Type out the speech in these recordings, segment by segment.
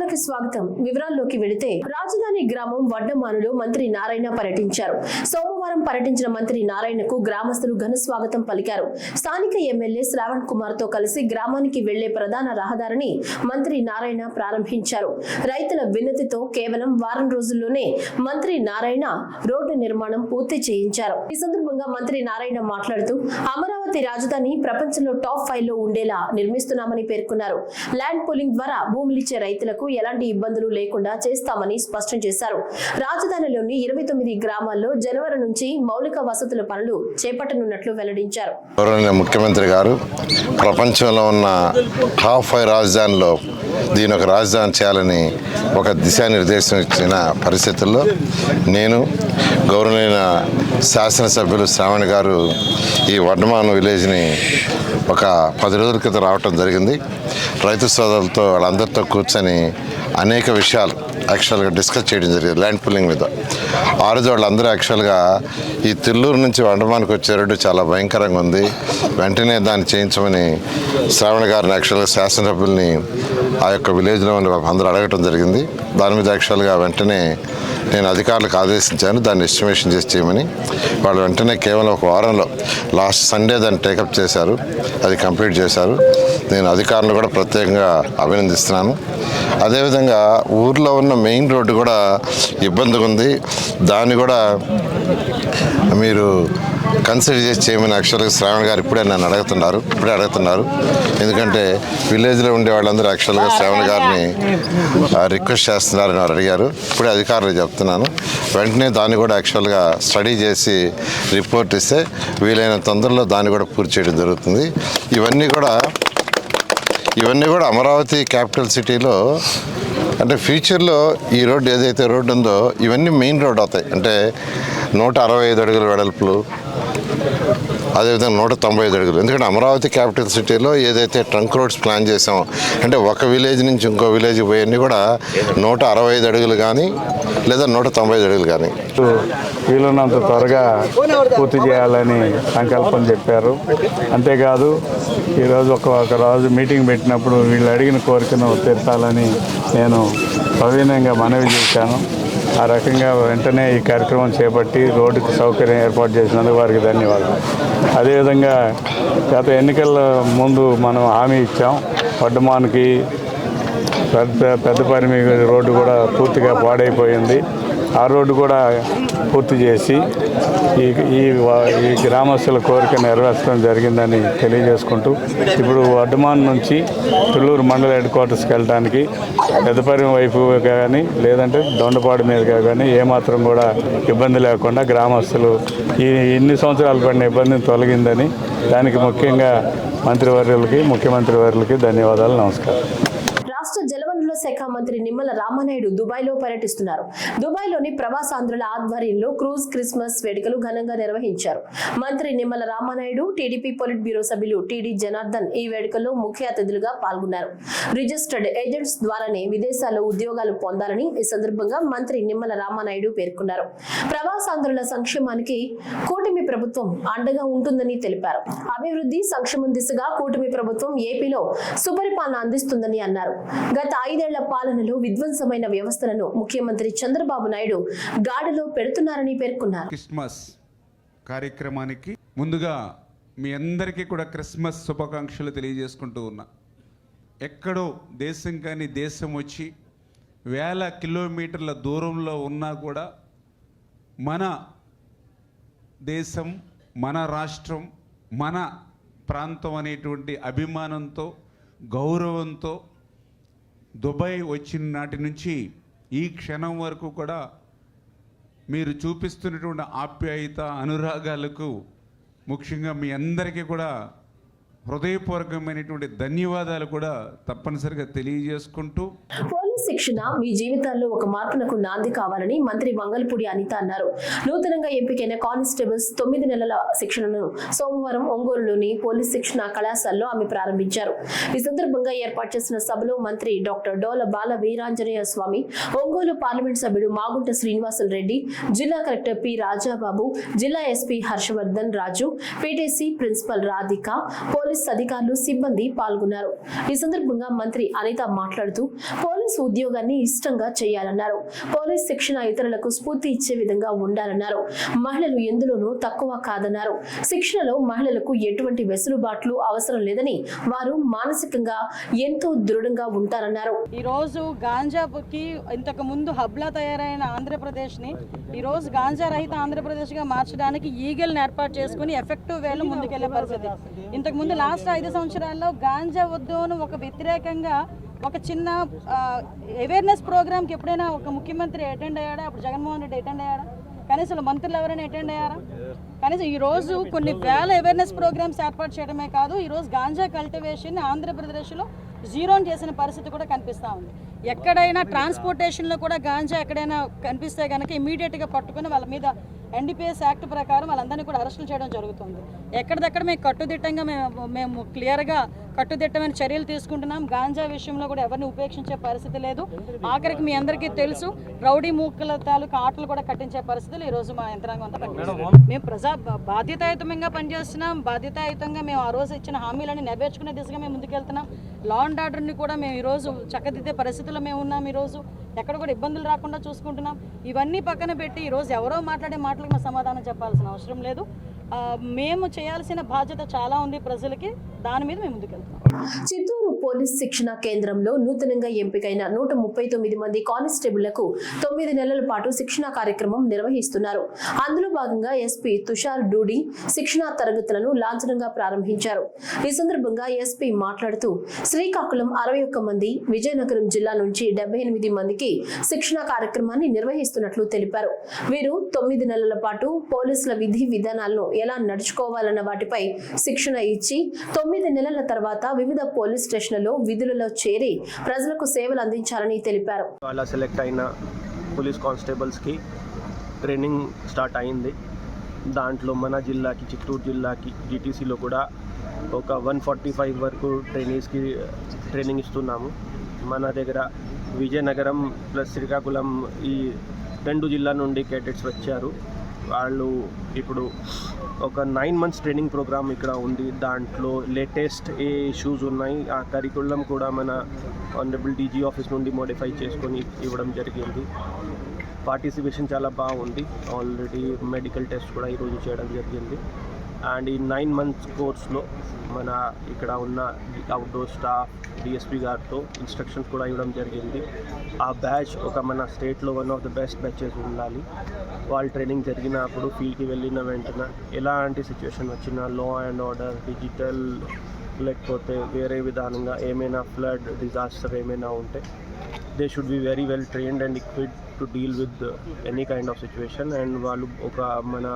వార్తలకు స్వాగతం. వివరాల్లోకి వెళితే రాజధాని గ్రామం వడ్డమానులో మంత్రి నారాయణ పర్యటించారు. సోమవారం పర్యటించిన మంత్రి నారాయణకు గ్రామస్తులు ఘన స్వాగతం పలికారు. స్థానిక ఎమ్మెల్యే శ్రావణ్ కుమార్ తో కలిసి గ్రామానికి వెళ్లే ప్రధాన రహదారిని మంత్రి నారాయణ ప్రారంభించారు. రైతుల వినతితో కేవలం వారం రోజుల్లోనే మంత్రి నారాయణ రోడ్డు నిర్మాణం పూర్తి చేయించారు. ఈ సందర్భంగా మంత్రి నారాయణ మాట్లాడుతూ అమరావతి రాజధాని ప్రపంచంలో టాప్ 5 లో ఉండేలా నిర్మిస్తున్నామని పేర్కొన్నారు. ల్యాండ్ పూలింగ్ ద్వారా భూములిచ్చే రైతులకు ఎలాంటి ఇబ్బందులు లేకుండా చేస్తామని స్పష్టం చేశారు. రాజధానిలోని 29 గ్రామాల్లో జనవరి నుంచి మౌలిక వసతుల పనులు చేపట్టనున్నట్లు వెల్లడించారు. ముఖ్యమంత్రి గారు ప్రపంచంలో ఉన్న టాప్ 5 రాజధానిలో దీని ఒక రాజధాని చేయాలని ఒక దిశానిర్దేశం ఇచ్చిన పరిస్థితుల్లో నేను గౌరవనీయ శాసనసభ్యులు శ్రావణ్ గారు ఈ వడ్డమాను విలేజ్ని ఒక 10 రోజుల క్రితం రావటం జరిగింది. రైతు సోదరులతో వాళ్ళందరితో కూర్చొని అనేక విషయాలు యాక్చువల్గా డిస్కస్ చేయడం జరిగింది ల్యాండ్ పూలింగ్ మీద. ఆ రోజు వాళ్ళందరూ యాక్చువల్గా ఈ తిల్లూరు నుంచి వడ్డమానికి వచ్చే రోడ్డు చాలా భయంకరంగా ఉంది, వెంటనే దాన్ని చేయించమని శ్రావణ్ గారిని యాక్చువల్గా శాసనసభ్యుల్ని ఆ యొక్క విలేజ్లో అందరూ అడగటం జరిగింది. దాని మీద యాక్చువల్గా వెంటనే నేను అధికారులకు ఆదేశించాను దాన్ని ఎస్టిమేషన్ చేసి చేయమని. వాళ్ళు వెంటనే కేవలం ఒక వారంలో లాస్ట్ సండే దాన్ని టేకప్ చేశారు, అది కంప్లీట్ చేశారు. నేను అధికారులను కూడా ప్రత్యేకంగా అభినందిస్తున్నాను. అదేవిధంగా ఊర్లో ఉన్న మెయిన్ రోడ్డు కూడా ఇబ్బందిగా ఉంది, దాన్ని కూడా మీరు కన్సిడర్ చేసి చేయమని యాక్చువల్గా శ్రావణ్ గారు ఇప్పుడే అడుగుతున్నారు. ఎందుకంటే విలేజ్లో ఉండే వాళ్ళందరూ యాక్చువల్గా శ్రావణ్ గారిని రిక్వెస్ట్ చేస్తున్నారని వారు అడిగారు. ఇప్పుడే అధికారులు చెప్తున్నాను, వెంటనే దాన్ని కూడా యాక్చువల్గా స్టడీ చేసి రిపోర్ట్ ఇస్తే వీలైన తొందరలో దాన్ని కూడా పూర్తి చేయడం జరుగుతుంది. ఇవన్నీ కూడా అమరావతి క్యాపిటల్ సిటీలో అంటే ఫ్యూచర్లో ఈ రోడ్డు ఏదైతే రోడ్డు ఉందో ఇవన్నీ మెయిన్ రోడ్ అవుతాయి. అంటే 165 అడుగుల వెడల్పులు, అదేవిధంగా 195 అడుగులు. ఎందుకంటే అమరావతి క్యాపిటల్ సిటీలో ఏదైతే ట్రంక్ రోడ్స్ ప్లాన్ చేసామో అంటే ఒక విలేజ్ నుంచి ఇంకో విలేజ్కి పోయన్నీ కూడా 165 అడుగులు కానీ లేదా 195 అడుగులు కానీ వీలున్నంత త్వరగా పూర్తి చేయాలని సంకల్పం చెప్పారు. అంతేకాదు ఈరోజు ఒక రోజు మీటింగ్ పెట్టినప్పుడు వీళ్ళు అడిగిన కోరికను తీర్చాలని నేను ప్రవీణంగా మనవి చేశాను. ఆ రకంగా వెంటనే ఈ కార్యక్రమం చేపట్టి రోడ్డుకి సౌకర్యం ఏర్పాటు చేసినందుకు వారికి ధన్యవాదాలు. అదేవిధంగా గత ఎన్నికల ముందు మనం హామీ ఇచ్చాం, వడ్డమానికి పెద్దపరిమి రోడ్డు కూడా పూర్తిగా పాడైపోయింది. ఆ రోడ్డు కూడా పూర్తి చేసి ఈ గ్రామస్తుల కోరిక నెరవేర్చడం జరిగిందని తెలియజేసుకుంటూ ఇప్పుడు వడ్డమాన్ నుంచి తుళ్ళూరు మండల హెడ్ క్వార్టర్స్కి వెళ్ళడానికి పెద్దపరిమి వైపు కానీ లేదంటే దొండపాడు మీదుగా కానీ ఏమాత్రం కూడా ఇబ్బంది లేకుండా గ్రామస్తులు ఇన్ని సంవత్సరాలు పడిన ఇబ్బందిని తొలగిందని దానికి ముఖ్యంగా ముఖ్యమంత్రి వర్యులకి ధన్యవాదాలు. నమస్కారం. రాష్ట్ర జలవనరుల శాఖ మంత్రి నిమ్మల రామానాయుడు దుబాయ్లో పర్యటిస్తున్నారు. దుబాయ్లోని ప్రవాసాంధ్రుల ఆధ్వర్యంలో క్రూజ్ క్రిస్మస్ వేడుకలు ఘనంగా నిర్వహించారు. మంత్రి Nimmala Ramanaidu, TDP polit bureau సభ్యులు టీడీ జనార్దన్ ఈ వేడుకల్లో ముఖ్య అతిథులుగా పాల్గొన్నారు. రిజిస్టర్డ్ ఏజెంట్స్ ద్వారానే విదేశాల్లో ఉద్యోగాలు పొందాలని ఈ సందర్భంగా మంత్రి నిమ్మల రామానాయుడు పేర్కొన్నారు. ప్రవాసాంధ్రుల సంక్షేమానికి కూటమి ప్రభుత్వం అండగా ఉంటుందని తెలిపారు. అభివృద్ధి సంక్షేమం దిశగా కూటమి ప్రభుత్వం ఏపీలో సుపరిపాలన అందిస్తుందని అన్నారు. గత 5 ఏళ్ల పాలనలో విధ్వంసమైన వ్యవస్థలను ముఖ్యమంత్రి చంద్రబాబు నాయుడు గాడిలో పెడుతున్నారని పేర్కొన్నారు. క్రిస్మస్ కార్యక్రమానికి ముందుగా మీ అందరికీ కూడా క్రిస్మస్ శుభాకాంక్షలు తెలియజేసుకుంటూ ఉన్నా. ఎక్కడో దేశం కానీ దేశం వచ్చి వేల కిలోమీటర్ల దూరంలో ఉన్నా కూడా మన దేశం, మన రాష్ట్రం, మన ప్రాంతం అనేటువంటి అభిమానంతో, గౌరవంతో దుబాయ్ వచ్చిన నాటి నుంచి ఈ క్షణం వరకు కూడా మీరు చూపిస్తున్నటువంటి ఆప్యాయత, అనురాగాలకు ముఖ్యంగా మీ అందరికీ కూడా హృదయపూర్వకమైనటువంటి ధన్యవాదాలు కూడా తప్పనిసరిగా తెలియజేసుకుంటూ, శిక్షణ మీ జీవితాల్లో ఒక మార్పునకు నాంది కావాలని మంత్రి వంగల్పూడి అనిత అన్నారు. నూతనంగా ఎంపికైన కానిస్టేబుల్స్ 9 నెలల శిక్షణను సోమవారం ఒంగోలులోని పోలీస్ శిక్షణ కళాశాలలో ఆమె ప్రారంభించారు. ఈ సందర్భంగా ఏర్పాటు చేసిన సభలో మంత్రి డాక్టర్ డోల బాల వీరాంజనేయ స్వామి, ఒంగోలు పార్లమెంట్ సభ్యుడు మాగుంట శ్రీనివాసులు రెడ్డి, జిల్లా కలెక్టర్ పి రాజాబాబు, జిల్లా ఎస్పీ హర్షవర్ధన్ రాజు, పీటీసీ ప్రిన్సిపల్ రాధిక, పోలీస్ అధికారులు సిబ్బంది పాల్గొన్నారు. ఈ సందర్భంగా మంత్రి అనిత మాట్లాడుతూ పోలీస్ ఉద్యోగాన్ని ఇష్టంగా చేయాలన్నారు. పోలీస్ శిక్షణ ఇతరులకు స్ఫూర్తి ఇచ్చే విధంగా ఉండాలన్నారు. మహిళలు ఎందులోనూ తక్కువ కాదన్నారు. శిక్షణలో మహిళలకు ఎటువంటి వెసులుబాట్లు అవసరం లేదని, వారు మానసికంగా ఎంతో దృఢంగా ఉంటారన్నారు. ఈ రోజు గాంజాకి ఇంతకు ముందు హబ్లా తయారైన ఆంధ్రప్రదేశ్ని ఈ రోజు గాంజా రహిత ఆంధ్రప్రదేశ్గా మార్చడానికి ఈగల్ని ఏర్పాటు చేసుకుని ఎఫెక్టివ్ వేలో ముందుకెళ్లే పరిస్థితి. ఇంతకు ముందు లాస్ట్ 5 సంవత్సరాల్లో గాంజా వద్దును ఒక వ్యతిరేకంగా ఒక చిన్న అవేర్నెస్ ప్రోగ్రామ్కి ఎప్పుడైనా ఒక ముఖ్యమంత్రి అటెండ్ అయ్యాడా? అప్పుడు జగన్మోహన్ రెడ్డి అటెండ్ అయ్యాడా? కనీసం మంత్రులు ఎవరైనా అటెండ్ అయ్యారా? కనీసం ఈరోజు కొన్ని వేల అవేర్నెస్ ప్రోగ్రామ్స్ ఏర్పాటు చేయడమే కాదు, ఈరోజు గాంజా కల్టివేషన్ ఆంధ్రప్రదేశ్లో జీరోని చేసిన పరిస్థితి కూడా కనిపిస్తూ ఉంది. ఎక్కడైనా ట్రాన్స్పోర్టేషన్లో కూడా గాంజా ఎక్కడైనా కనిపిస్తే కనుక ఇమీడియట్గా పట్టుకుని వాళ్ళ మీద ఎన్డీపీఎస్ యాక్ట్ ప్రకారం వాళ్ళందరినీ కూడా అరెస్టులు చేయడం జరుగుతుంది. ఎక్కడిదక్కడ మేము కట్టుదిట్టంగా మేము క్లియర్గా కట్టుదిట్టమైన చర్యలు తీసుకుంటున్నాం. గాంజా విషయంలో కూడా ఎవరిని ఉపేక్షించే పరిస్థితి లేదు. ఆఖరికి మీ అందరికీ తెలుసు, రౌడీ మూకల తాలూకు ఆటలు కూడా కట్టించే పరిస్థితులు ఈరోజు మా యంత్రాంగం అంతా పనిచేస్తున్నాం. మేము బాధ్యతాయుతంగా పనిచేస్తున్నాం. బాధ్యతాయుతంగా మేము ఆ రోజు ఇచ్చిన హామీలను నెరవేర్చుకునే దిశగా మేము ముందుకెళ్తున్నాం. లా అండ్ ఆర్డర్ని కూడా మేము ఈరోజు చక్కదిద్దే పరిస్థితుల్లో మేము ఉన్నాం. ఈరోజు ఎక్కడ కూడా ఇబ్బందులు రాకుండా చూసుకుంటున్నాం. ఇవన్నీ పక్కన పెట్టి ఈరోజు ఎవరో మాట్లాడే మాటలకు మా సమాధానం చెప్పాల్సిన అవసరం లేదు. మేము చేయాల్సిన బాధ్యత చాలా ఉంది ప్రజలకి, దాని మీద మేము ముందుకెళ్తున్నాం. చిత్తూరు పోలీస్ శిక్షణ కేంద్రంలో నూతనంగా ఎంపికైన 139 మంది కానిస్టేబుళ్లకు 9 నెలల పాటు శిక్షణ కార్యక్రమం నిర్వహిస్తున్నారు. అందులో భాగంగా ఎస్పీ తుషార్ డూడి శిక్షణ తరగతులను లాంఛనంగా ప్రారంభించారు. ఈ సందర్భంగా ఎస్పీ మాట్లాడుతూ శ్రీకాకుళం 61 మంది, విజయనగరం జిల్లా నుంచి 78 మందికి శిక్షణ కార్యక్రమాన్ని నిర్వహిస్తున్నట్లు తెలిపారు. వీరు 9 నెలల పాటు పోలీసుల విధి విధానాలను ఎలా నడుచుకోవాలన్న వాటిపై శిక్షణ ఇచ్చి 9 నెలల తర్వాత వివిధ పోలీస్ స్టేషన్లలో విధులలో చేరి ప్రజలకు సేవలు అందించాలని తెలిపారు. అలా సెలెక్ట్ అయిన పోలీస్ కానిస్టేబుల్స్కి ట్రైనింగ్ స్టార్ట్ అయింది. దాంట్లో మన జిల్లాకి, చిత్తూరు జిల్లాకి జీటీసీలో కూడా ఒక 145 వరకు ట్రైనీస్కి ట్రైనింగ్ ఇస్తున్నాము. మన దగ్గర విజయనగరం ప్లస్ శ్రీకాకుళం ఈ 2 జిల్లా నుండి క్యాడెట్స్ వచ్చారు. వాళ్ళు ఇప్పుడు ఒక 9 months ట్రైనింగ్ ప్రోగ్రామ్ ఇక్కడ ఉంది. దాంట్లో లేటెస్ట్ ఏ ఇష్యూస్ ఉన్నాయి, ఆ కరికులం కూడా మన ఆనరబుల్ డీజీ ఆఫీస్ నుండి మోడిఫై చేసుకొని ఇవ్వడం జరిగింది. పార్టిసిపేషన్ చాలా బాగుంది. ఆల్రెడీ మెడికల్ టెస్ట్ కూడా ఈరోజు చేయడం జరిగింది. అండ్ ఈ 9 months కోర్స్లో మన ఇక్కడ ఉన్న అవుట్డోర్ స్టాఫ్ డిఎస్పీ గారితో ఇన్స్ట్రక్షన్స్ కూడా ఇవ్వడం జరిగింది. ఆ బ్యాచ్ ఒక మన స్టేట్లో one of the best batches ఉండాలి. వాళ్ళు ట్రైనింగ్ జరిగినప్పుడు ఫీల్డ్కి వెళ్ళిన వెంటనే ఎలాంటి సిచ్యువేషన్ వచ్చినా, లా అండ్ ఆర్డర్, డిజిటల్, లేకపోతే వేరే విధానంగా ఏమైనా ఫ్లడ్, డిజాస్టర్ ఏమైనా ఉంటే they should be very well trained and equipped to deal with any kind of situation. And వాళ్ళు ఒక మన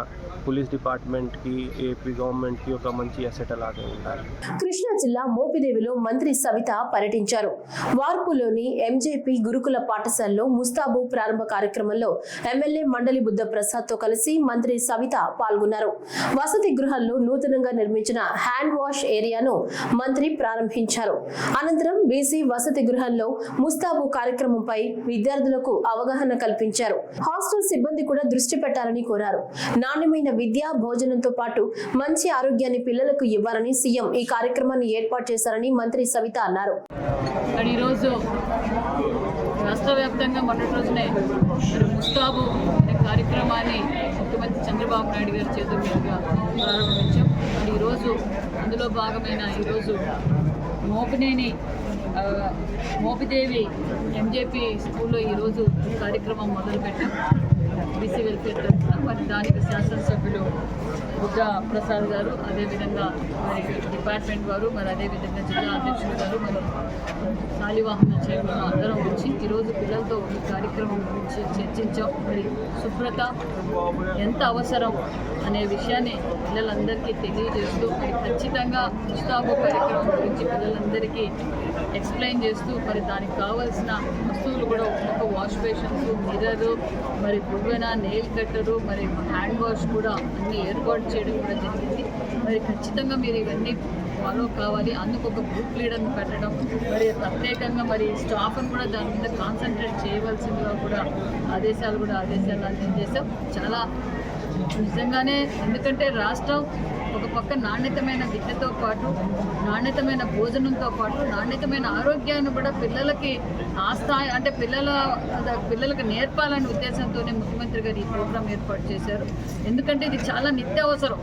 పోలీస్ డిపార్ట్మెంట్కి, ఏపీ గవర్నమెంట్కి ఒక మంచి అసెట్ అలాగే ఉంటారు. కృష్ణా జిల్లా మోపిదేవిలో మంత్రి సవిత పర్యటించారు. వార్పులోని ఎంజేపీ గురుకుల పాఠశాలలో ముస్తాబు ప్రారంభ కార్యక్రమంలో ఎమ్మెల్యే మండలి బుద్ధ ప్రసాద్ తో కలిసి మంత్రి సవిత పాల్గొన్నారు. వసతి గృహాల్లో నూతనంగా నిర్మించిన హ్యాండ్ వాష్ ఏరియాను మంత్రి ప్రారంభించారు. అనంతరం బీసీ వసతి గృహంలో ముస్తాబు కార్యక్రమంపై విద్యార్థులకు అవగాహన కల్పించారు. హాస్టల్ సిబ్బంది కూడా దృష్టి పెట్టాలని కోరారు. నాణ్యమైన విద్య, భోజనంతో పాటు మంచి ఆరోగ్యాన్ని పిల్లలకు ఇవ్వాలని సీఎం ఈ కార్యక్రమాన్ని ఏర్పాటు చేశారని మంత్రి సవిత అన్నారు. ఈరోజు రాష్ట్ర వ్యాప్తంగా మొదటి రోజునే ముస్తాబు అనే కార్యక్రమాన్ని ముఖ్యమంత్రి చంద్రబాబు నాయుడు గారి చేతుల మీదుగా ప్రారంభించాం. ఈరోజు అందులో భాగమైన ఈరోజు మోపిదేవి ఎంజేపీ స్కూల్లో ఈరోజు కార్యక్రమం మొదలుపెట్టాం. బీసీ వెల్ఫేర్ తరఫున మరి దానికి శాసనసభ్యులు బుద్ధ ప్రసాద్ గారు, అదేవిధంగా మరి డిపార్ట్మెంట్ వారు, మరి అదేవిధంగా జిల్లా అధ్యక్షులు గారు, మరి శాలివాహన చైర్మన్ అందరం వచ్చి ఈరోజు పిల్లలతో ఈ కార్యక్రమం గురించి చర్చించాం. మరి శుభ్రత ఎంత అవసరం అనే విషయాన్ని పిల్లలందరికీ తెలియజేస్తూ మరి ఖచ్చితంగా ముస్తాబు కార్యక్రమం గురించి పిల్లలందరికీ ఎక్స్ప్లెయిన్ చేస్తూ మరి దానికి కావాల్సిన వస్తువులు కూడా ఒక వాష్ బేషన్స్, మిర్రరు, మరి బువ్వెన, నెయిల్ కట్టరు, మరి హ్యాండ్ వాష్ కూడా అన్ని ఏర్పాటు చేయడం కూడా జరిగింది. మరి ఖచ్చితంగా మీరు ఇవన్నీ ఫాలో కావాలి. అందుకు ఒక గ్రూప్ లీడర్ని పెట్టడం, మరి ప్రత్యేకంగా మరి స్టాఫ్ను కూడా దాని మీద కాన్సన్ట్రేట్ చేయవలసిందిగా కూడా ఆదేశాలు అందజేసాం. చాలా నిజంగానే ఎందుకంటే రాష్ట్రం ఒక పక్క నాణ్యతమైన విద్యతో పాటు నాణ్యతమైన భోజనంతో పాటు నాణ్యతమైన ఆరోగ్యాన్ని కూడా పిల్లలకి ఆ స్థాయి అంటే పిల్లలకు నేర్పాలనే ఉద్దేశంతోనే ముఖ్యమంత్రి గారు ఈ ప్రోగ్రాం ఏర్పాటు చేశారు. ఎందుకంటే ఇది చాలా నిత్యావసరం.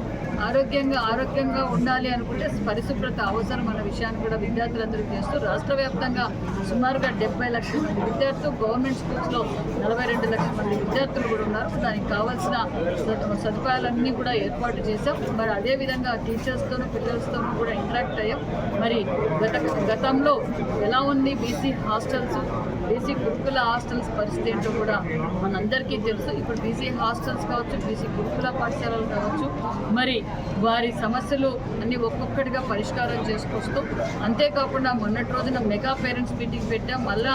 ఆరోగ్యంగా ఉండాలి అనుకుంటే పరిశుభ్రత అవసరం అన్న విషయాన్ని కూడా విద్యార్థులందరూ చేస్తూ రాష్ట్ర వ్యాప్తంగా సుమారుగా 70 లక్షల మంది విద్యార్థులు, గవర్నమెంట్ స్కూల్స్లో 42 లక్షల మంది విద్యార్థులు కూడా ఉన్నారు. దానికి కావాల్సిన సదుపాయాలన్నీ కూడా ఏర్పాటు చేశాం. మరి అదేవిధంగా టీచర్స్తోనూ పిల్లలతోనూ కూడా ఇంటరాక్ట్ అయ్యాం. మరి గతంలో ఎలా ఉంది బీసీ హాస్టల్స్, బీసీ గురుకుల హాస్టల్స్ పరిస్థితి ఏంటో కూడా మనందరికీ తెలుసు. ఇప్పుడు బీసీ హాస్టల్స్ కావచ్చు, బీసీ గురుకుల పాఠశాలలు కావచ్చు, మరి వారి సమస్యలు అన్ని ఒక్కొక్కటిగా పరిష్కారం చేసుకొస్తూ, అంతేకాకుండా మొన్నటి రోజున మెగా పేరెంట్స్ మీటింగ్ పెట్టాం, మళ్ళా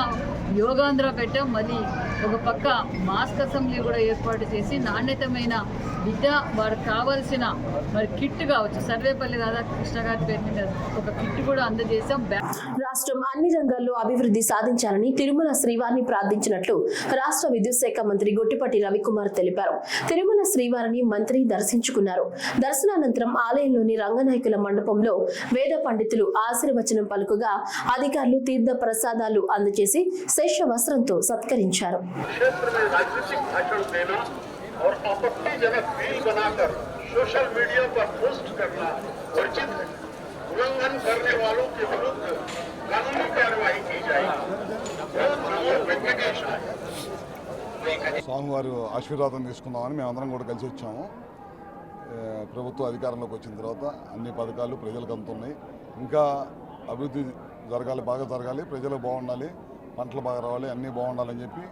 యోగాంధ్ర పెట్టాం, మళ్ళీ ఒక పక్క మాస్క్ అసెంబ్లీ కూడా ఏర్పాటు చేసి నాణ్యతమైన విద్య వారికి కావాల్సిన మరి కిట్ కావచ్చు, సర్వేపల్లి రాధాకృష్ణ గారి పేరు మీద ఒక కిట్ కూడా అందజేశాం. రాష్ట్రం అన్ని రంగాల్లో అభివృద్ధి సాధించాలని తిరుమల శ్రీవారిని ప్రార్థించినట్లు రాష్ట్ర విద్యుత్ శాఖ మంత్రి గొట్టిపాటి రవికుమార్ తెలిపారు. తిరుమల శ్రీవారిని మంత్రి దర్శించుకున్నారు. దర్శనానంతరం ఆలయంలోని రంగనాయకుల మండపంలో వేద పండితులు ఆశీర్వచనం పలుకుగా అధికారులు తీర్థ ప్రసాదాలు అందజేసి శేష వస్త్రంతో సత్కరించారు. और आपत्तिजनक रील बनाकर सोशल मीडिया पर पोस्ट करना वर्जित है। उल्लंघन करने वालों के विरुद्ध कानूनी कार्रवाई की जाएगी। స్వామివారి ఆశీర్వాదం తీసుకుందామని మేమందరం కూడా కలిసి వచ్చాము. ప్రభుత్వ అధికారంలోకి వచ్చిన తర్వాత అన్ని పథకాలు ప్రజలకు అందుతున్నాయి. ఇంకా అభివృద్ధి జరగాలి, బాగా జరగాలి, ప్రజలు బాగుండాలి, పంటలు బాగా రావాలి, అన్నీ బాగుండాలని చెప్పి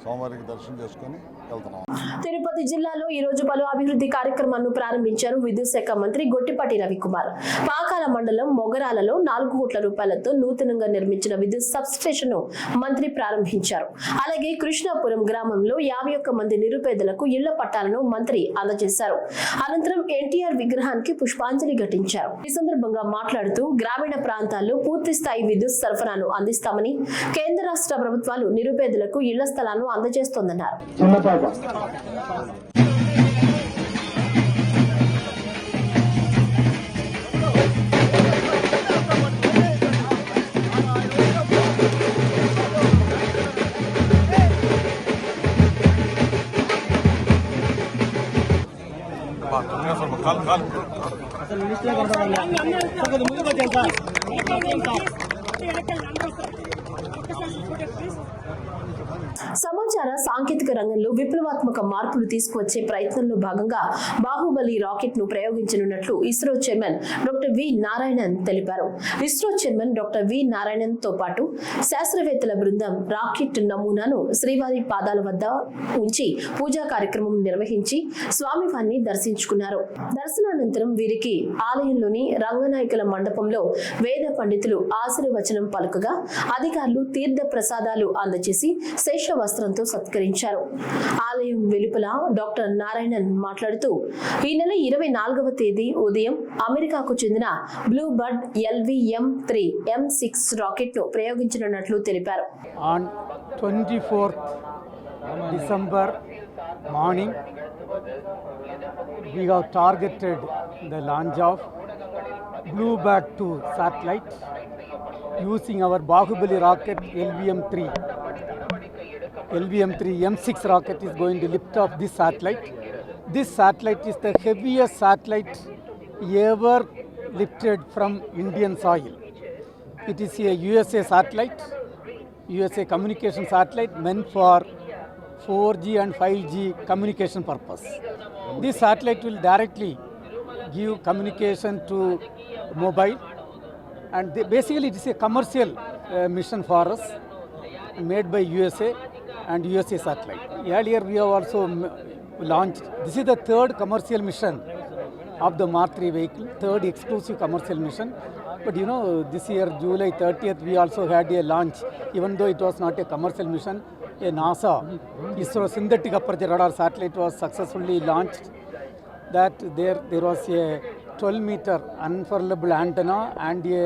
స్వామివారికి దర్శనం చేసుకొని వెళ్తున్నాం. తిరుపతి జిల్లాలో ఈ రోజు పలు అభివృద్ధి కార్యక్రమాలను ప్రారంభించారు విద్యుత్ శాఖ మంత్రి గొట్టిపాటి రవికుమార్. పాకాల మండలం మొగరాలలో 4 కోట్ల రూపాయలతో నూతనంగా నిర్మించిన విద్యుత్ సబ్ స్టేషన్ ను మంత్రి ప్రారంభించారు. అలాగే కృష్ణాపురం గ్రామంలో 51 మంది నిరుపేదలకు ఇళ్ల పట్టాలను మంత్రి అందజేశారు. అనంతరం ఎన్టీఆర్ విగ్రహానికి పుష్పాంజలి ఘటించారు. ఈ సందర్భంగా మాట్లాడుతూ గ్రామీణ ప్రాంతాల్లో పూర్తి స్థాయి విద్యుత్ సరఫరాను అందిస్తామని, కేంద్ర రాష్ట్ర ప్రభుత్వాలు నిరుపేదలకు ఇళ్ల స్థలాలను అందజేస్తోందన్నారు. సమాచార సాంకేతిక రంగంలో విప్లవాత్మక మార్పులు తీసుకువచ్చే ప్రయత్నంలో భాగంగా బాహుబలి రాకెట్ ను ప్రయోగించనున్నట్లు ISRO chairman doctor V Narayanan తెలిపారు. ISRO chairman doctor V Narayanan తో పాటు శాస్త్రవేత్తల బృందం రాకెట్ నమూనాను శ్రీవారి పాదాల వద్ద ఉంచి పూజా కార్యక్రమం నిర్వహించి స్వామివారిని దర్శించుకున్నారు. దర్శనానంతరం వీరికి ఆలయంలోని రంగనాయకుల మండపంలో వేద పండితులు ఆశీర్వచనం పలుకగా అధికారులు తీర్థ ప్రసాదాలు అందజేసి శేష వస్త్రంతో సత్కరించారు. ఆలయం వెలుపల డాక్టర్ నారాయణన్ మాట్లాడుతూ ఈ నెల 24వ తేదీ ఉదయం అమెరికాకు చెందిన blue bird LVM-3 M6 rocket ను ప్రయోగించనున్నట్లు తెలిపారు. On 24th December morning, we have targeted the launch of Blue Bird 2 satellite using our Bahubali rocket LVM-3 M6 rocket is going to lift off this satellite. This satellite is the heaviest satellite ever lifted from Indian soil. It is a USA satellite, USA communication satellite meant for 4G and 5G communication purpose. This satellite will directly give communication to mobile, and basically it is a commercial mission for us made by USA and USA satellite. Earlier we have also launched, this is the third commercial mission of the Mark 3 vehicle, third exclusive commercial mission. But you know, this year July 30th we also had a launch, even though it was not a commercial mission. A NASA ISRO synthetic aperture radar satellite was successfully launched. That there was a 12-meter unfurlable antenna and a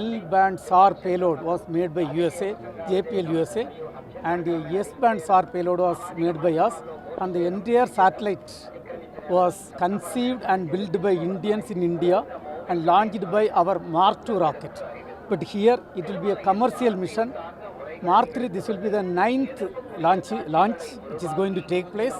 L-band SAR payload was made by USA, JPL USA, and a S-band SAR payload was made by us, and the entire satellite was conceived and built by Indians in India and launched by our Mark II rocket. But here it will be a commercial mission. Mark III, this will be the 9th launch which is going to take place,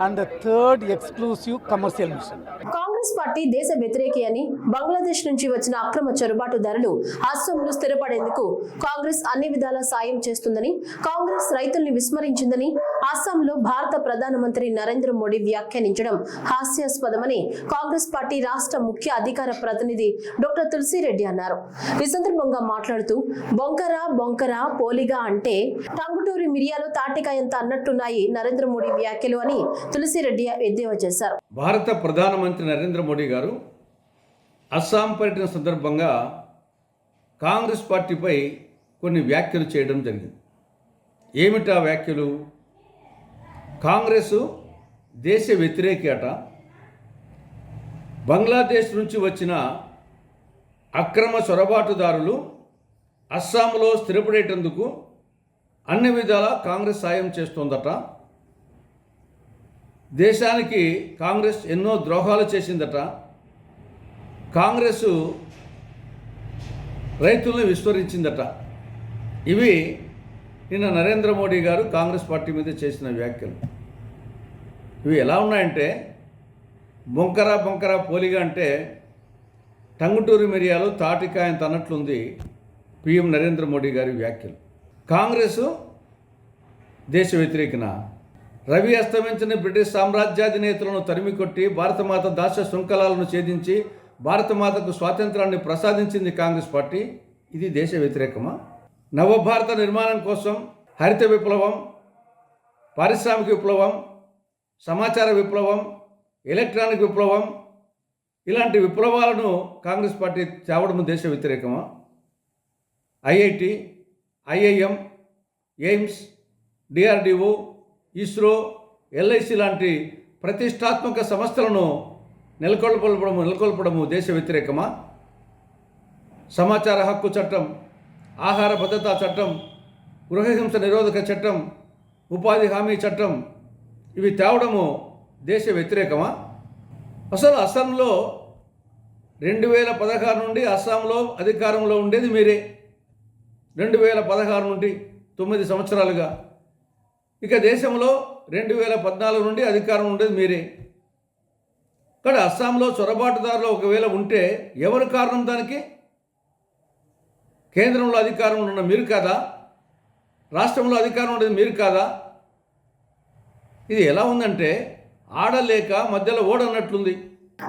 and the 3rd exclusive commercial mission. Congress party దేశ వ్యతిరేకి అని, బంగ్లాదేశ్ నుంచి వచ్చిన అక్రమ చొరబాటుదారులు అస్సాంలో స్థిరపడేందుకు కాంగ్రెస్ అన్ని విధాలా సాయం చేస్తుందని, కాంగ్రెస్ రైతుల్ని విస్మరించిందని అస్సాంలో భారత ప్రధానమంత్రి నరేంద్ర మోడీ వ్యాఖ్యానించడం హాస్యాస్పదమని కాంగ్రెస్ పార్టీ రాష్ట్ర ముఖ్య అధికార ప్రతినిధి డాక్టర్ తులసిరెడ్డి అన్నారు. ఈ సందర్భంగా మాట్లాడుతూ బొంకరా పోలిగా అంటే టంగుటూరి మిరియాలు తాటికాయంత అన్నట్టున్నాయి నరేంద్ర మోడీ వ్యాఖ్యలు అని తులసిరెడ్డి ఎద్దేవా చేశారు. భారత ప్రధానమంత్రి నరేంద్ర మోడీ గారు అస్సాం పర్యటన సందర్భంగా కాంగ్రెస్ పార్టీపై కొన్ని వ్యాఖ్యలు చేయడం జరిగింది. ఏమిటా వ్యాఖ్యలు? కాంగ్రెస్ దేశ వ్యతిరేకి అట, బంగ్లాదేశ్ నుంచి వచ్చిన అక్రమ చొరబాటుదారులు అస్సాంలో స్థిరపడేటందుకు అన్ని విధాలా కాంగ్రెస్ సాయం చేస్తోందట, దేశానికి కాంగ్రెస్ ఎన్నో ద్రోహాలు చేసిందట, కాంగ్రెస్ రైతులను విస్మరించిందట. ఇవి నిన్న నరేంద్ర మోడీ గారు కాంగ్రెస్ పార్టీ మీద చేసిన వ్యాఖ్యలు. ఇవి ఎలా ఉన్నాయంటే బొంకరా పోలిగా అంటే టంగుటూరి మిరియాలు తాటికాయంత అన్నట్లుంది పిఎం నరేంద్ర మోడీ గారి వ్యాఖ్యలు. కాంగ్రెస్ దేశ వ్యతిరేకిన, రవి అస్తమించిన బ్రిటిష్ సామ్రాజ్యాధినేతలను తరిమికొట్టి భారతమాత దాస్య శృంఖలాలను ఛేదించి భారతమాతకు స్వాతంత్రాన్ని ప్రసాదించింది కాంగ్రెస్ పార్టీ. ఇది దేశ వ్యతిరేకమా? నవభారత నిర్మాణం కోసం హరిత విప్లవం, పారిశ్రామిక విప్లవం, సమాచార విప్లవం, ఎలక్ట్రానిక్ విప్లవం, ఇలాంటి విప్లవాలను కాంగ్రెస్ పార్టీ తేవడం దేశ వ్యతిరేకమా? IIT, IIM, AIIMS, DRDO, ISRO, LIC లాంటి ప్రతిష్టాత్మక సంస్థలను నెలకొల్పడము దేశ వ్యతిరేకమా? సమాచార హక్కు చట్టం, ఆహార భద్రతా చట్టం, గృహహింస నిరోధక చట్టం, ఉపాధి హామీ చట్టం, ఇవి తేవడము దేశ వ్యతిరేకమా? అసలు అస్సాంలో 2016 నుండి అస్సాంలో అధికారంలో ఉండేది మీరే. 2016 నుండి 9 సంవత్సరాలుగా. ఇక దేశంలో 2014 నుండి అధికారం ఉండేది మీరే. కానీ అస్సాంలో చొరబాటుదారులు ఒకవేళ ఉంటే ఎవరు కారణం దానికి? కేంద్రంలో అధికారం ఉన్న మీరు కాదా? రాష్ట్రంలో అధికారం ఉండేది మీరు కాదా? ఇది ఎలా ఉందంటే ఆడలేక మధ్యలో ఓడన్నట్లుంది.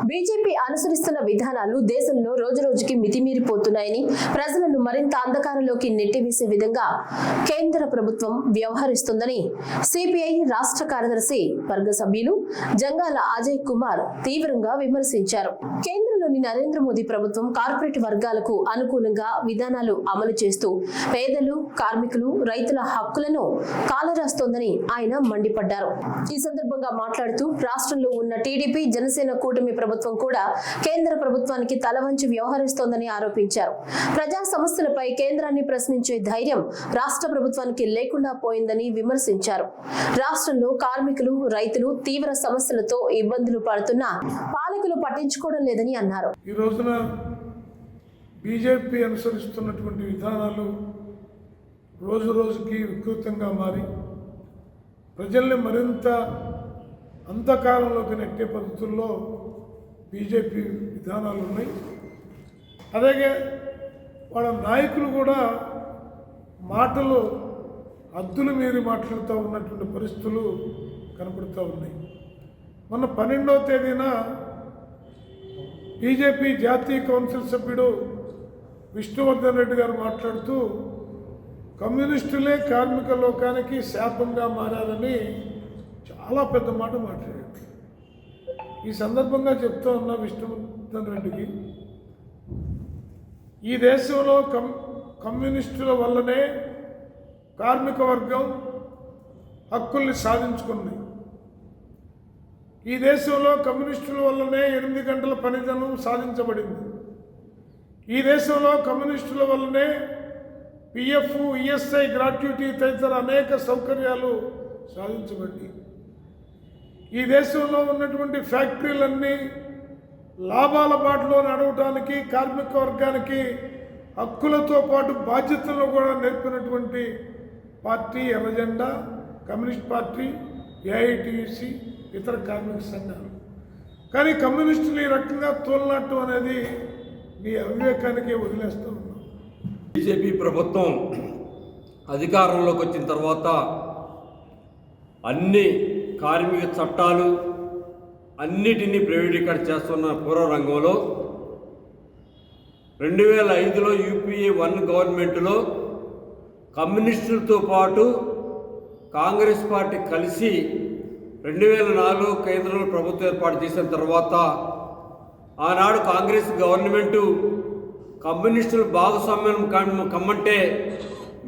బీజేపీ అనుసరిస్తున్న విధానాలు దేశంలో రోజురోజుకి మితిమీరిపోతున్నాయని, ప్రజలను మరింత అంధకారంలోకి నెట్టివేసే విధంగా కేంద్ర ప్రభుత్వం వ్యవహరిస్తుందని సిపిఐ రాష్ట్ర కార్యదర్శి వర్గ సభ్యులు జంగాల అజయ్ కుమార్ తీవ్రంగా విమర్శించారు. కేంద్రంలోని నరేంద్ర మోదీ ప్రభుత్వం కార్పొరేట్ వర్గాలకు అనుకూలంగా విధానాలు అమలు చేస్తూ పేదలు, కార్మికులు, రైతుల హక్కులను కాలరాస్తోందని ఆయన మండిపడ్డారు. ఈ సందర్భంగా మాట్లాడుతూ రాష్ట్రంలో ఉన్న టీడీపీ, జనసేన కూటమి ప్రభుత్వం కూడా కేంద్ర ప్రభుత్వానికి తలవంచి వ్యవహరిస్తోందని ఆరోపించారు. ప్రజా సమస్యలపై కేంద్రాన్ని ప్రశ్నించే ధైర్యం రాష్ట్ర ప్రభుత్వానికి లేకుండా పోయిందని విమర్శించారు. రాష్ట్రంలో కార్మికులు, రైతులు తీవ్ర సమస్యలతో ఇబ్బందులు పడుతున్నా పాలకులు పట్టించుకోవడం లేదని అన్నారు. ఈ రోజున బీజేపీ అనుసరిస్తున్నటువంటి విధానాలు రోజు రోజుకి వికృతంగా మారి ప్రజల్ని మరింత అంధకారంలోకి నెట్టే పద్ధతుల్లో బీజేపీ విధానాలు ఉన్నాయి. అలాగే వాళ్ళ నాయకులు కూడా మాటలు హద్దులు మీరి మాట్లాడుతూ ఉన్నటువంటి పరిస్థితులు కనపడుతూ ఉన్నాయి. మొన్న 12వ తేదీన బీజేపీ జాతీయ కౌన్సిల్ సభ్యుడు విష్ణువర్ధన్ రెడ్డి గారు మాట్లాడుతూ కమ్యూనిస్టులే కార్మిక లోకానికి శాపంగా మారారని చాలా పెద్ద మాట మాట్లాడారు. ఈ సందర్భంగా చెప్తా ఉన్న విష్ణువర్ధన్ రెడ్డికి, ఈ దేశంలో కమ్యూనిస్టుల వల్లనే కార్మిక వర్గం హక్కుల్ని సాధించుకుంది. ఈ దేశంలో కమ్యూనిస్టుల వల్లనే 8 గంటల పనిదినం సాధించబడింది. ఈ దేశంలో కమ్యూనిస్టుల వల్లనే పిఎఫ్, ఈఎస్ఐ, గ్రాట్యుటీ తదితర అనేక సౌకర్యాలు సాధించబడ్డాయి. ఈ దేశంలో ఉన్నటువంటి ఫ్యాక్టరీలన్నీ లాభాల బాటలో నడవటానికి కార్మిక వర్గానికి హక్కులతో పాటు బాధ్యతలను కూడా నేర్పినటువంటి పార్టీ ఎర్రజెండా, కమ్యూనిస్ట్ పార్టీ, ఏఐటీయూసీ, ఇతర కార్మిక సంఘాలు. కానీ కమ్యూనిస్టులు ఈ రకంగా తోలనట్టు అనేది మీ అవివేకానికే వదిలేస్తూ ఉన్నాం. బీజేపీ ప్రభుత్వం అధికారంలోకి వచ్చిన తర్వాత అన్ని కార్మిక చట్టాలు అన్నిటినీ ప్రైవేటీకరణ చేస్తున్న పూర్వ రంగంలో 2005లో యూపీఏ 1 గవర్నమెంట్లో కమ్యూనిస్టులతో పాటు కాంగ్రెస్ పార్టీ కలిసి 2004 కేంద్రంలో ప్రభుత్వం ఏర్పాటు చేసిన తర్వాత ఆనాడు కాంగ్రెస్ గవర్నమెంటు కమ్యూనిస్టులు భాగస్వామ్యం కమ్మంటే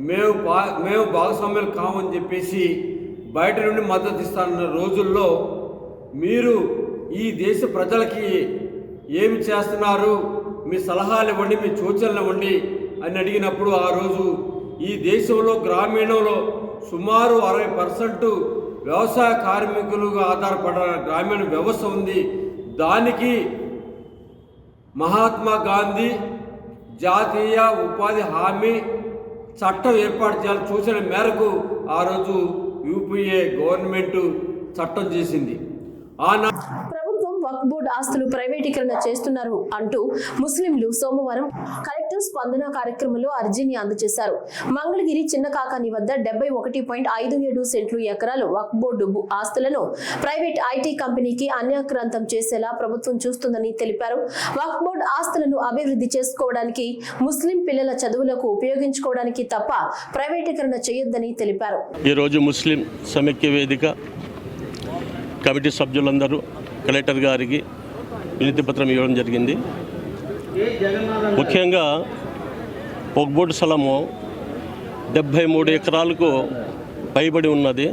మేము భాగస్వామ్యాలు కామని చెప్పేసి బయట నుండి మద్దతు ఇస్తానన్న రోజుల్లో మీరు ఈ దేశ ప్రజలకి ఏమి చేస్తున్నారు, మీ సలహాలు ఇవ్వండి, మీ సూచనలు ఇవ్వండి అని అడిగినప్పుడు ఆ రోజు ఈ దేశంలో గ్రామీణంలో సుమారు 60% వ్యవసాయ కార్మికులుగా ఆధారపడిన గ్రామీణ వ్యవస్థ ఉంది. దానికి మహాత్మా గాంధీ జాతీయ ఉపాధి హామీ చట్టం ఏర్పాటు చేయాలని సూచన మేరకు ఆ రోజు యూపీఏ గవర్నమెంట్ చట్టం చేసింది. ప్రభుత్వం వక్ఫ్ బోర్డు ఆస్తులు ప్రైవేటీకరణ చేస్తున్నారు అంటూ ముస్లింలు సోమవారం కలెక్టర్ స్పందన కార్యక్రమంలో అర్జీని అందజేశారు. మంగళగిరి చిన్న కాకాని వద్ద 71.57 సెంట్లు ఎకరాలు వక్ఫ్ బోర్డు ఆస్తులను ప్రైవేట్ ఐటీ కంపెనీకి అన్యాక్రాంతం చేసేలా ప్రభుత్వం చూస్తుందని తెలిపారు. వక్ఫ్ బోర్డు ఆస్తులను అభివృద్ధి చేసుకోవడానికి, ముస్లిం పిల్లల చదువులకు ఉపయోగించుకోవడానికి తప్ప ప్రైవేటీకరణ చేయొద్దని తెలిపారు. ఈరోజు ముస్లిం సమైక్య వేదిక కమిటీ సభ్యులందరూ కలెక్టర్ గారికి వినతి పత్రం ఇవ్వడం జరిగింది. ముఖ్యంగా వక్ఫ్ బోర్డు స్థలము 73 ఎకరాలకు పైబడి ఉన్నది.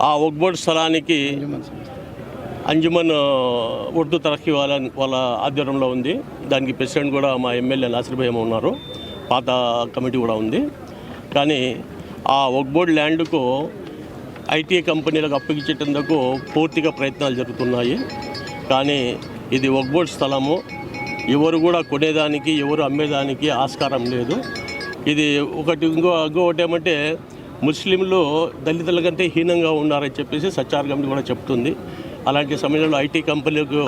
ఆ వక్ఫ్ బోర్డు స్థలానికి అంజుమన్ ఉర్దూ తరఖీ వాళ్ళ ఆధ్వర్యంలో ఉంది. దానికి ప్రెసిడెంట్ కూడా మా ఎమ్మెల్యే నాసిర్ భాయ్ ఉన్నారు. పాత కమిటీ కూడా ఉంది. కానీ ఆ వక్ఫ్ బోర్డు ల్యాండ్కు ఐటీ కంపెనీలకు అప్పగించేందుకు పూర్తిగా ప్రయత్నాలు జరుగుతున్నాయి. కానీ ఇది వక్ఫ్ బోర్డు స్థలము, ఎవరు కూడా కొనేదానికి, ఎవరు అమ్మేదానికి ఆస్కారం లేదు. ఇది ఇంకొకటి ఏమంటే ముస్లింలు దళితుల కంటే హీనంగా ఉన్నారని చెప్పేసి సచ్చార్ కమిటీ కూడా చెప్తుంది. అలాంటి సమయంలో ఐటీ కంపెనీలకు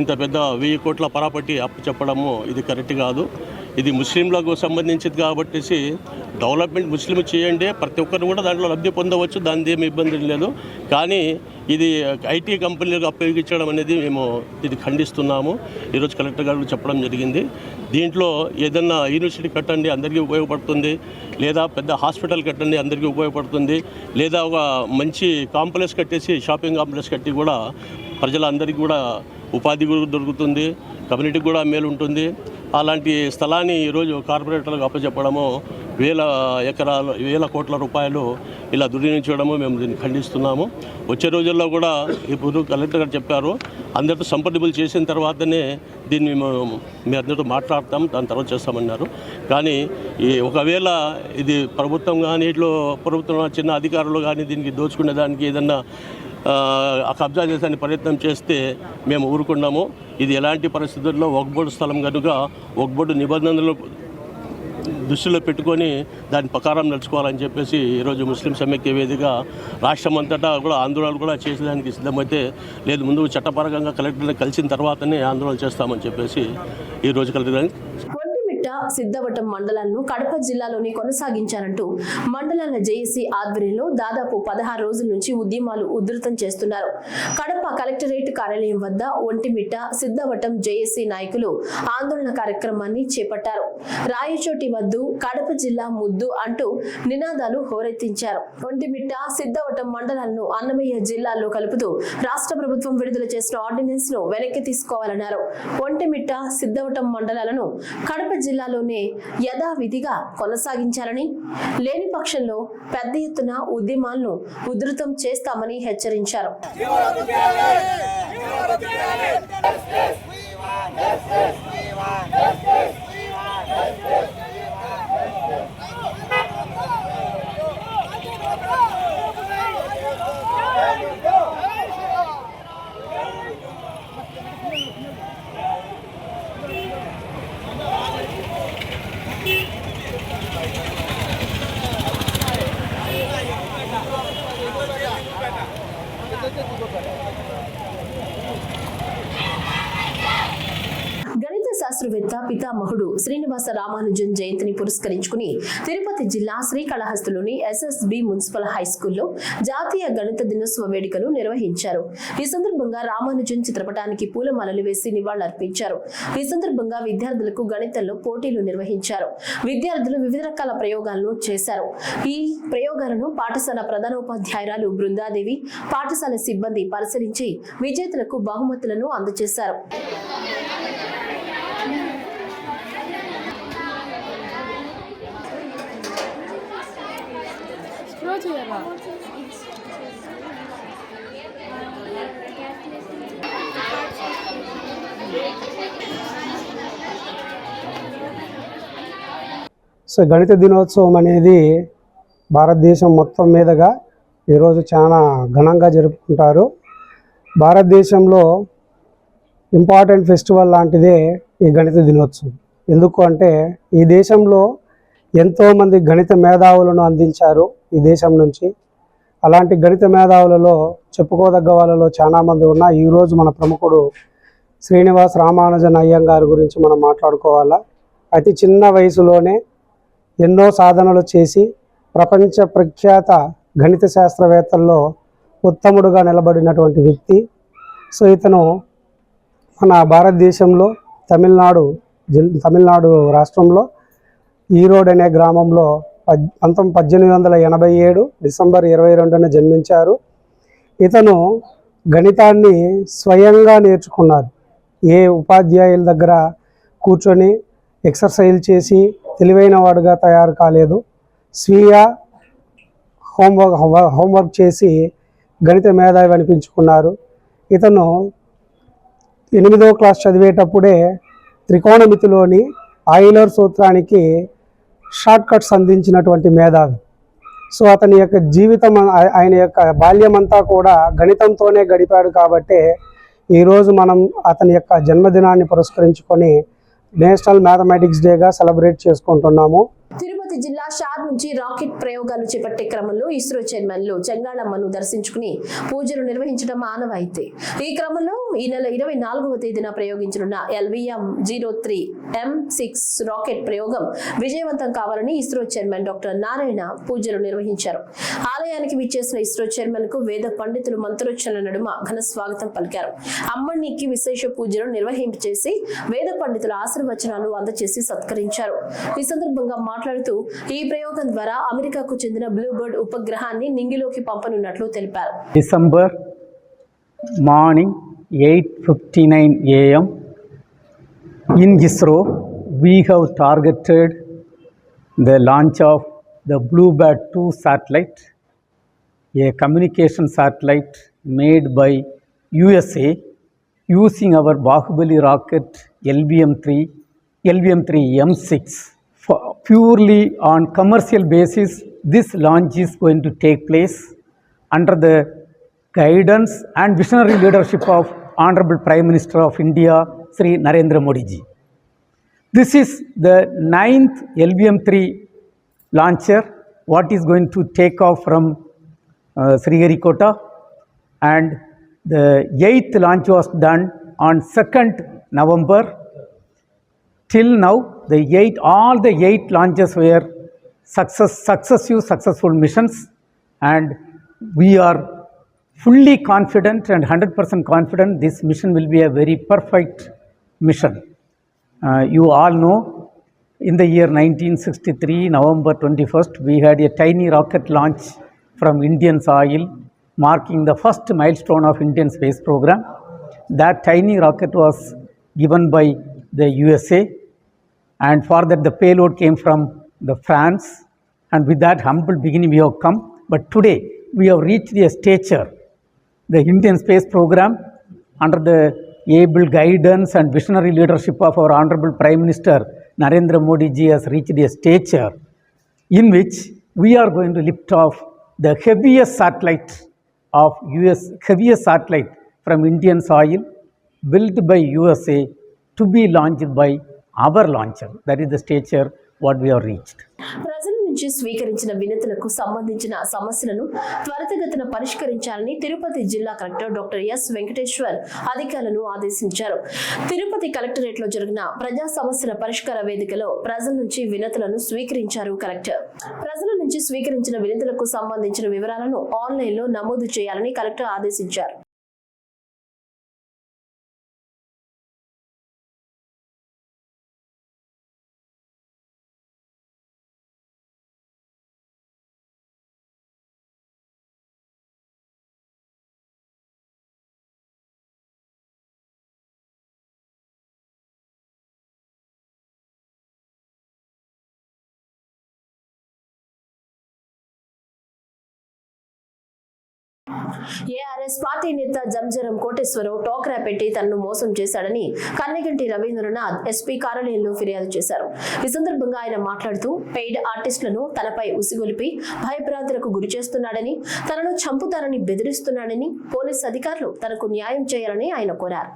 ఇంత పెద్ద 1000 కోట్ల పరాపట్టి అప్పు చెప్పడము ఇది కరెక్ట్ కాదు. ఇది ముస్లింలకు సంబంధించింది కాబట్టి డెవలప్మెంట్ ముస్లిం చేయండి, ప్రతి ఒక్కరు కూడా దాంట్లో లబ్ధి పొందవచ్చు, దాని ఏమి ఇబ్బంది లేదు. కానీ ఇది ఐటీ కంపెనీలకు అప్పగించడం అనేది మేము ఇది ఖండిస్తున్నాము. ఈరోజు కలెక్టర్ గారు చెప్పడం జరిగింది. దీంట్లో ఏదన్నా యూనివర్సిటీ కట్టండి, అందరికీ ఉపయోగపడుతుంది, లేదా పెద్ద హాస్పిటల్ కట్టండి, అందరికీ ఉపయోగపడుతుంది, లేదా ఒక మంచి కాంప్లెక్స్ కట్టేసి షాపింగ్ కాంప్లెక్స్ కట్టి కూడా ప్రజలందరికీ కూడా ఉపాధి కూడా దొరుకుతుంది, కమ్యూనిటీకి కూడా మేలు ఉంటుంది. అలాంటి స్థలాన్ని ఈరోజు కార్పొరేటర్లకు అప్పచెప్పడము, 1000 ఎకరాలు 1000 కోట్ల రూపాయలు ఇలా దుర్వినియోగించడము మేము దీన్ని ఖండిస్తున్నాము. వచ్చే రోజుల్లో కూడా ఇప్పుడు కలెక్టర్ గారు చెప్పారు, అందరితో సంప్రదింపులు చేసిన తర్వాతనే దీన్ని మీ అందరితో మాట్లాడతాం, దాని తర్వాత చేస్తామన్నారు. కానీ ఒకవేళ ఇది ప్రభుత్వం కానీ ఇట్లో ప్రభుత్వం చిన్న అధికారులు కానీ దీనికి దోచుకునే దానికి ఏదన్నా కబ్జా చేసే ప్రయత్నం చేస్తే మేము ఊరుకున్నాము. ఇది ఎలాంటి పరిస్థితుల్లో వక్ఫ్ బోర్డు స్థలం కనుక వక్ఫ్ బోర్డు నిబంధనలు దృష్టిలో పెట్టుకొని దాని ప్రకారం నడుచుకోవాలని చెప్పేసి ఈరోజు ముస్లిం సమైక్య వేదిక రాష్ట్రం అంతటా కూడా ఆందోళనలు కూడా చేసేదానికి సిద్ధమైతే, లేదు ముందు చట్టపరంగా కలెక్టర్ని కలిసిన తర్వాతనే ఆందోళన చేస్తామని చెప్పేసి ఈరోజు కలెక్టర్ సిద్ధవటం మండలాలను కడప జిల్లాలోనే కొనసాగించారంటూ మండలాల జేఏసీ ఆధ్వర్యంలో దాదాపు 16 రోజుల నుంచి ఉద్యమాలు ఉధృతం చేస్తున్నారు. కడప కలెక్టరేట్ కార్యాలయం వద్ద ఒంటిమిట్ట సిద్ధవటం జేఏసీ నాయకులు ఆందోళన కార్యక్రమాన్ని చేపట్టారు. రాయచోటి వద్దు, కడప జిల్లా ముద్దు అంటూ నినాదాలు హోరెత్తించారు. ఒంటిమిట్ట సిద్ధవటం మండలాలను అన్నమయ్య జిల్లాలో కలుపుతూ రాష్ట్ర ప్రభుత్వం విడుదల చేసిన ఆర్డినెన్స్ ను వెనక్కి తీసుకోవాలన్నారు. ఒంటిమిట్ట సిద్ధవటం మండలాలను కడప జిల్లాలోనే యథావిధిగా కొనసాగించాలని, లేని పక్షంలో పెద్ద ఎత్తున ఉద్యమాలను ఉధృతం చేస్తామని హెచ్చరించారు. శాస్త్రవేత్త పితామహుడు శ్రీనివాస రామానుజన్ జయంతిని పురస్కరించుకుని తిరుపతి జిల్లా శ్రీకాళహస్తిలోని ఎస్ఎస్బి మున్సిపల్ హై స్కూల్లో జాతీయ గణిత దినోత్సవ వేడుకలు నిర్వహించారు. ఈ సందర్భంగా రామానుజన్ చిత్రపటానికి పూలమాలలు వేసి నివాళులర్పించారు. ఈ సందర్భంగా విద్యార్థులకు గణితంలో పోటీలు నిర్వహించారు. విద్యార్థులు వివిధ రకాల ప్రయోగాలను చేశారు. ఈ ప్రయోగాలను పాఠశాల ప్రధానోపాధ్యాయురాలు బృందాదేవి, పాఠశాల సిబ్బంది పరిశీలించి విజేతలకు బహుమతులను అందజేశారు. సో గణిత దినోత్సవం అనేది భారతదేశం మొత్తం మీదుగా ఈరోజు చాలా ఘనంగా జరుపుకుంటారు. భారతదేశంలో ఇంపార్టెంట్ ఫెస్టివల్ లాంటిదే ఈ గణిత దినోత్సవం. ఎందుకు అంటే ఈ దేశంలో ఎంతోమంది గణిత మేధావులను అందించారు ఈ దేశం నుంచి. అలాంటి గణిత మేధావులలో చెప్పుకోదగ్గ వాళ్ళలో చాలామంది ఉన్నా. ఈరోజు మన ప్రముఖుడు శ్రీనివాస రామానుజన్ అయ్యంగారి గురించి మనం మాట్లాడుకోవాలా. అతి చిన్న వయసులోనే ఎన్నో సాధనలు చేసి ప్రపంచ ప్రఖ్యాత గణిత శాస్త్రవేత్తల్లో ఉత్తముడుగా నిలబడినటువంటి వ్యక్తి. సో ఇతను మన భారతదేశంలో తమిళనాడు రాష్ట్రంలో ఈరోడ్ అనే గ్రామంలో 1887 డిసెంబర్ 22న జన్మించారు. ఇతను గణితాన్ని స్వయంగా నేర్చుకున్నారు. ఏ ఉపాధ్యాయుల దగ్గర కూర్చొని ఎక్సర్సైజ్ చేసి తెలివైన వాడుగా తయారు కాలేదు. స్వీయ హోంవర్క్ చేసి గణిత మేధావి అనిపించుకున్నారు. ఇతను 8వ క్లాస్ చదివేటప్పుడే త్రికోణమితిలోని ఆయిలర్ సూత్రానికి షార్ట్ కట్స్ అందించినటువంటి మేధావి. సో అతని యొక్క జీవితం, ఆయన యొక్క బాల్యమంతా కూడా గణితంతోనే గడిపాడు. కాబట్టి ఈరోజు మనం అతని యొక్క జన్మదినాన్ని పురస్కరించుకొని నేషనల్ మ్యాథమెటిక్స్ డేగా సెలబ్రేట్ చేసుకుంటున్నాము. తిరుపతి జిల్లా షార్ నుంచి రాకెట్ ప్రయోగాలు చేపట్టే క్రమంలో ఇస్రో చైర్మన్లు చెంగాళమ్మను దర్శించుకుని పూజలు నిర్వహించడం ఆనవాయితీ. ఈ క్రమంలో ఈ నెల 24వ తేదీన ప్రయోగించనున్న LVM-03 M6 రాకెట్ ప్రయోగం విజయవంతం కావాలని ఇస్రో చైర్మన్ డాక్టర్ నారాయణ పూజలు నిర్వహించారు. ఆలయానికి విచ్చేసిన ఇస్రో చైర్మన్ కు వేద పండితులు మంత్రోచ్చరణ నడుమ ఘన స్వాగతం పలికారు. అమ్మనికి విశేష పూజలు నిర్వహించేసి వేద పండితుల ఆశీర్వచనాలు అందజేసి సత్కరించారు. ఈ సందర్భంగా మాట్లాడుతూ ఈ ప్రయోగం ద్వారా అమెరికాకు చెందిన బ్లూబర్డ్ ఉపగ్రహాన్ని నింగిలోకి పంపనున్నట్లు తెలిపారు. December morning 8:59 AM in ISRO we have targeted the launch of the Bluebird 2 satellite, a communication satellite made by USA using our Bahubali rocket LVM-3 M6. Purely on commercial basis, this launch is going to take place under the guidance and visionary leadership of Honorable Prime Minister of India, Sri Narendra Modi ji. This is the 9th LVM-3 launcher what is going to take off from Sriharikota, and the 8th launch was done on 2nd November. Till now, all the 8 launches were successful missions, and we are fully confident and 100% confident this mission will be a very perfect mission. You all know, in the year 1963, November 21st, we had a tiny rocket launch from Indian soil, marking the first milestone of Indian space program. That tiny rocket was given by the USA, and for that the payload came from the France, and with that humble beginning we have come. But today we have reached a stature. The Indian space program, under the able guidance and visionary leadership of our Honorable Prime Minister Narendra Modi ji, has reached a stature in which we are going to lift off the heaviest satellite from Indian soil, built by USA, to be launched by our launcher. That is the stature what we have reached. ప్రజల నుంచి స్వీకరించిన వినతులకు సంబంధించిన సమస్యలను త్వరితగతిన పరిష్కరించాలని తిరుపతి జిల్లా collector doctor yes Venkateshwar అధికారులను ఆదేశించారు. తిరుపతి కలెక్టరేట్ లో జరిగిన ప్రజా సమస్యల పరిష్కార వేదికలో ప్రజల నుంచి వినతులను స్వీకరించారు కలెక్టర్. ప్రజల నుంచి స్వీకరించిన వినతులకు సంబంధించిన వివరాలను ఆన్లైన్ లో నమోదు చేయాలని కలెక్టర్ ఆదేశించారు. ఏఆర్ఎస్ పార్టీ నేత జంజరం కోటేశ్వరరావు టోక్రా పెట్టి తనను మోసం చేశాడని కన్నెగంటి రవీంద్రనాథ్ ఎస్పీ కార్యాలయంలో ఫిర్యాదు చేశారు. ఈ సందర్భంగా ఆయన మాట్లాడుతూ పెయిడ్ ఆర్టిస్టులను తనపై ఉసిగొలిపి భయభ్రాంతులకు గురి చేస్తున్నాడని, తనను చంపుతారని బెదిరిస్తున్నాడని పోలీస్ అధికారులు తనకు న్యాయం చేయాలని ఆయన కోరారు.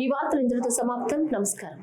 ఈ వార్తలు ఇంతటితో సమాప్తం. నమస్కారం.